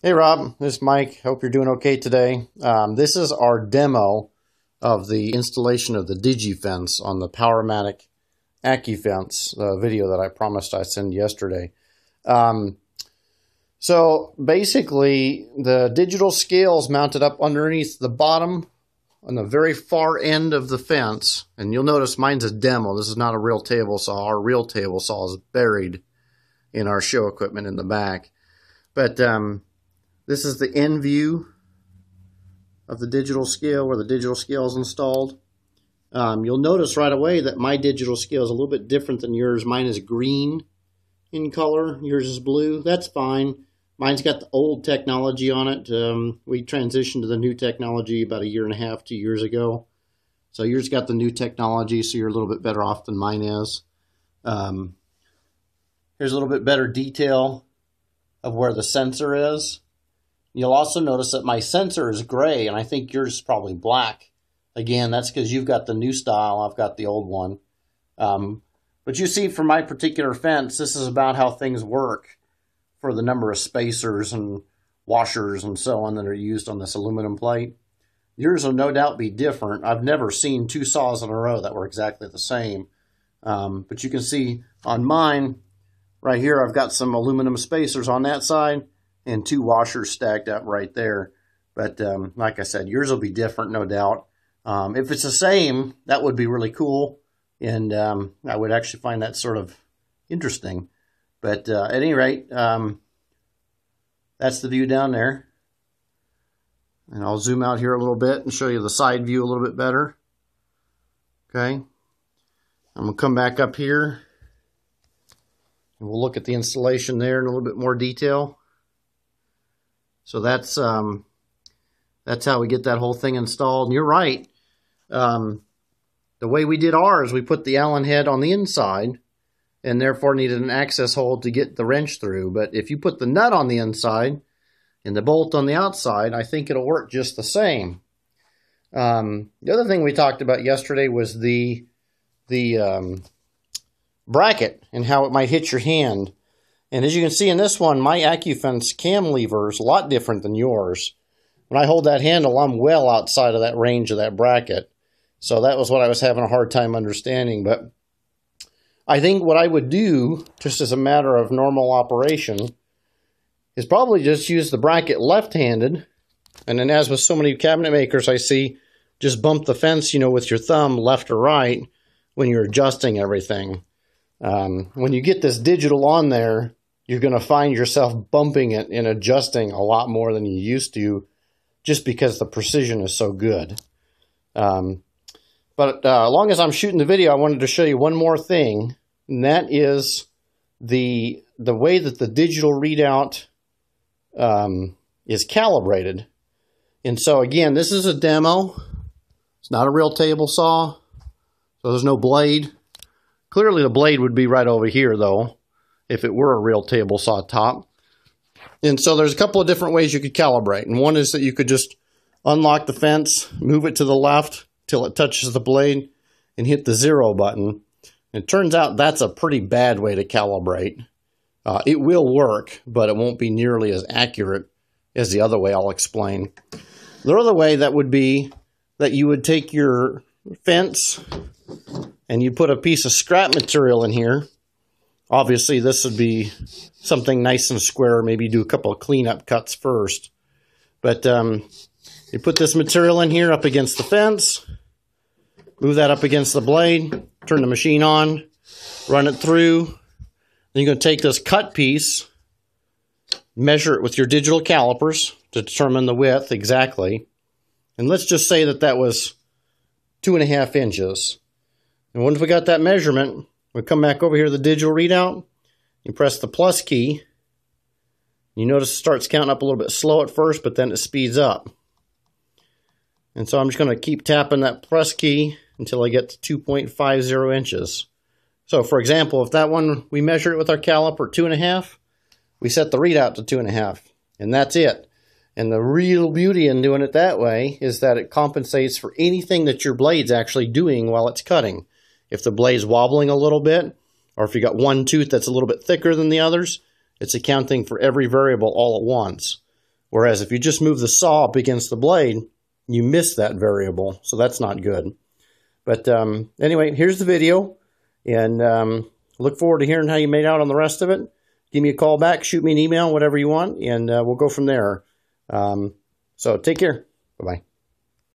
Hey Rob, this is Mike. Hope you're doing okay today. This is our demo of the installation of the Digi-Fence on the Powermatic Accufence video that I promised I'd send yesterday. So basically, the digital scale is mounted up underneath the bottom on the very far end of the fence. And you'll notice mine's a demo. This is not a real table saw. Our real table saw is buried in our show equipment in the back. But this is the end view of the digital scale where the digital scale is installed. You'll notice right away that my digital scale is a little bit different than yours. Mine is green in color. Yours is blue. That's fine. Mine's got the old technology on it. We transitioned to the new technology about 1.5 to 2 years ago. So yours got the new technology, so you're a little bit better off than mine is. Here's a little bit better detail of where the sensor is. You'll also notice that my sensor is gray, and I think yours is probably black. Again, that's because you've got the new style, I've got the old one. But you see, for my particular fence, this is about how things work for the number of spacers and washers and so on that are used on this aluminum plate. Yours will no doubt be different. I've never seen two saws in a row that were exactly the same. But you can see on mine, right here, I've got some aluminum spacers on that side and 2 washers stacked up right there. But like I said, yours will be different, no doubt. If it's the same, that would be really cool. And I would actually find that sort of interesting. But at any rate, that's the view down there. And I'll zoom out here a little bit and show you the side view a little bit better. Okay. I'm going to come back up here. And we'll look at the installation there in a little bit more detail. So that's how we get that whole thing installed. And you're right. The way we did ours, we put the Allen head on the inside and therefore needed an access hole to get the wrench through. But if you put the nut on the inside and the bolt on the outside, I think it'll work just the same. The other thing we talked about yesterday was the bracket and how it might hit your hand. And as you can see in this one, my Accufence cam lever is a lot different than yours. When I hold that handle, I'm well outside of that range of that bracket. So that was what I was having a hard time understanding. But I think what I would do, just as a matter of normal operation, is probably just use the bracket left-handed. And then, as with so many cabinet makers I see, just bump the fence, with your thumb left or right when you're adjusting everything. When you get this digital on there, you're going to find yourself bumping it and adjusting a lot more than you used to, just because the precision is so good. But as long as I'm shooting the video, I wanted to show you one more thing, and that is the way that the digital readout is calibrated. And so again, this is a demo. It's not a real table saw, so there's no blade. Clearly the blade would be right over here, though, if it were a real table saw top. And so there's a couple of different ways you could calibrate. And one is that you could just unlock the fence, move it to the left till it touches the blade, and hit the 0 button. And it turns out that's a pretty bad way to calibrate. It will work, but it won't be nearly as accurate as the other way I'll explain. The other way that would be that you would take your fence and you put a piece of scrap material in here. Obviously, this would be something nice and square. Maybe do a couple of cleanup cuts first. But you put this material in here up against the fence. Move that up against the blade. Turn the machine on. Run it through. Then you're going to take this cut piece. Measure it with your digital calipers to determine the width exactly. And let's just say that that was 2.5 inches. And once we got that measurement, we come back over here to the digital readout. You press the plus key. You notice it starts counting up a little bit slow at first, but then it speeds up. And so I'm just going to keep tapping that plus key until I get to 2.50 inches. So for example, if that one, we measure it with our caliper 2.5, we set the readout to 2.5, and that's it. And the real beauty in doing it that way is that it compensates for anything that your blade's actually doing while it's cutting. If the blade's wobbling a little bit, or if you got one tooth that's a little bit thicker than the others, it's accounting for every variable all at once. Whereas if you just move the saw up against the blade, you miss that variable. So that's not good. But anyway, here's the video. And look forward to hearing how you made out on the rest of it. Give me a call back, shoot me an email, whatever you want, and we'll go from there. So take care. Bye-bye.